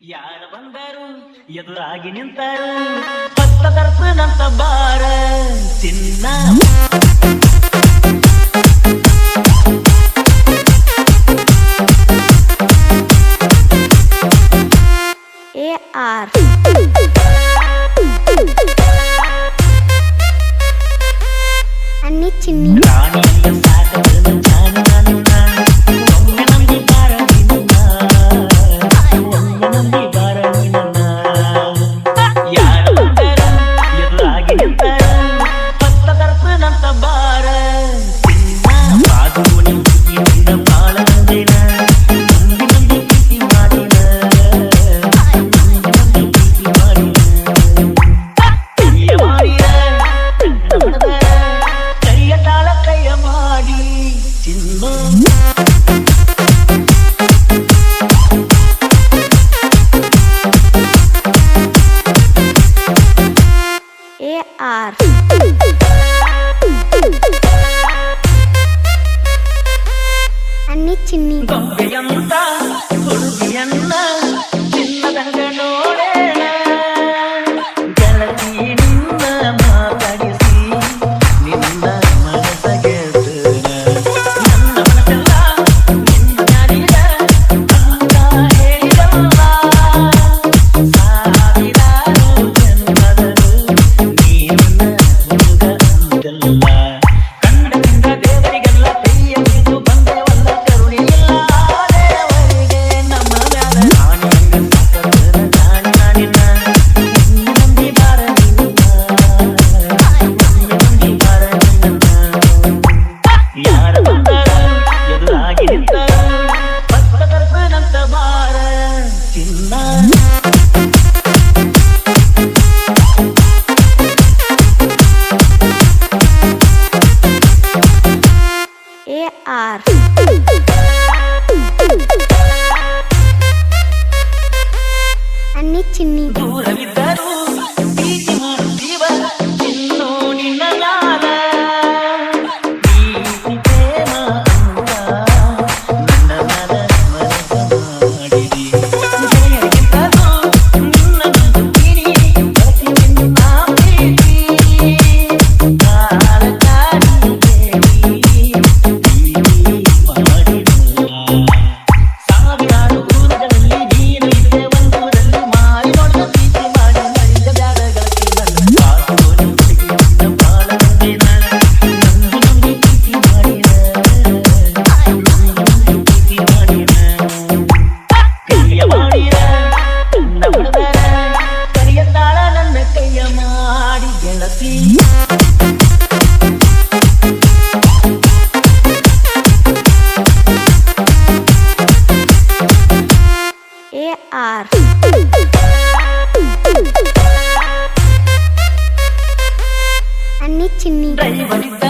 ಯಾರು ಬಂದರು ಎದುರಾಗಿ ನಿಂತರು ಪತ್ತ ತರ್ಪನಂತ ಬಾರ ಚಿನ್ನ AR ಅನ್ನಿ ಚಿನ್ನಿ ರಾಣಿಯ ಸಾಕದ ಜಾನ ಒಮ್ಮೆ ನಂಬಿ ಬಾರ ನಿನ್ನ ಒಮ್ಮೆ ನಂಬಿ ಬಾರ ನಿನ್ನ ಯಾರು ಬಂದರು ಎದುರಾಗಿ ನಿಂತರು ಪತ್ತ ತರ್ಪನಂತ ಬಾರ ಚಿನ್ನ ಬಾದು ನಿನ್ನ ಬಾಳ ನಂದಿನ AR ಅನ್ನಿ ಚಿನ್ನಿ ಗೊಂಬೆಯಂತ ಹುಡುಗಿಯನ್ನ ಚಿನ್ನದಂಗ ನೋಡೇಣ ಗೆಳತಿ ನಿನ್ನ ಮಾತಾಡಿಸಿ ನಿನ್ನ ಮನಸ ಗೆದ್ದನ ನನ್ನ ಮನಸ್ಸೆಲ್ಲ ನಿನ್ನ ಮ್ಯಾಲಿದ ಅಂತ ಹೇಳಿದಲ್ಲ ಸಾವಿರಾರು ಜನ್ಮದಳು ನೀನು ಹುಡುಗ ಅಂದಲ್ಲ ಕಂಡದಿಂದ ದೇವರಿಗೆಲ್ಲ ಕೈಯ ಬಿದ್ದು ಬಂದೇವಲ್ಲ ಕರುಣಿಲ್ಲ ದೇವರಿಗೆ ನಮ್ಮ ಮ್ಯಾಲ ನಾನು ಹಂಗ ಸಾಕದ ಜಾಣ ನಿನ್ನ ನಂಬಿ ಬಾರ ನಿನ್ನ ನಂಬಿ ಬಾರ ನಿನ್ನ ಯಾರ ಬಂದರು ಎದುರಾಗಿ ನಿಂತರು ಪತ್ತ ತರ್ಪನಂತ ಬಾರ ಚಿನ್ನ AR ಅನ್ನಿ ಚಿನ್ನಿ ದೂರವಿದ್ದರೂ ಪ್ರೀತಿ ಮಾಡುತ್ತೀವ ಇನ್ನೂ ನಿನ್ನ ಮ್ಯಾಲ ಪ್ರೀತಿ ಪ್ರೇಮ ಅಂತ ನನ್ನ ಮ್ಯಾಲ ಮನಸ ಮಾಡಿದಿ ಗೆಳೆಯರಿಗಿಂತಲೂ ನಿನ್ನ ನಂಬುತ್ತೀನಿ ಪ್ರತಿ ನಿನ್ನ ಪ್ರೀತಿ ಕಾಲಕಾಡಿ ಮಾಡಿದ ಸಾವಿರಾರು ಊರುಗಳಲ್ಲಿ ನೀನು ಇದ್ದೆ ಒಂದೂರಲ್ಲಿ ಮಾರಿ ನೋಡಿದ ಪ್ರೀತಿ ಮಾಡಿ ನಡೆದ ಬ್ಯಾಡಗಲತಿ ನನ್ನ ಸಾಕು ನಿಂತಿಗೆ ನಿನ್ನ ಬಾಳ ನಂದಿನ ನಂದು ನಂಬಿ ಪ್ರೀತಿ ಮಾಡಿದ ನಂದು ಪ್ರೀತಿ ಮಾಡಿದ ಕೈಯ ಮಾಡಿದ ನನ್ನ ಹೊಡೆದರ ಕರಿಯ ತಾಳ ನನ್ನ ಕೈಯ ಮಾಡಿ ಗೆಳತಿ AR ಅನ್ನಿ ಚಿನ್ನಿ ಡ್ರೈವರಿದ್ದ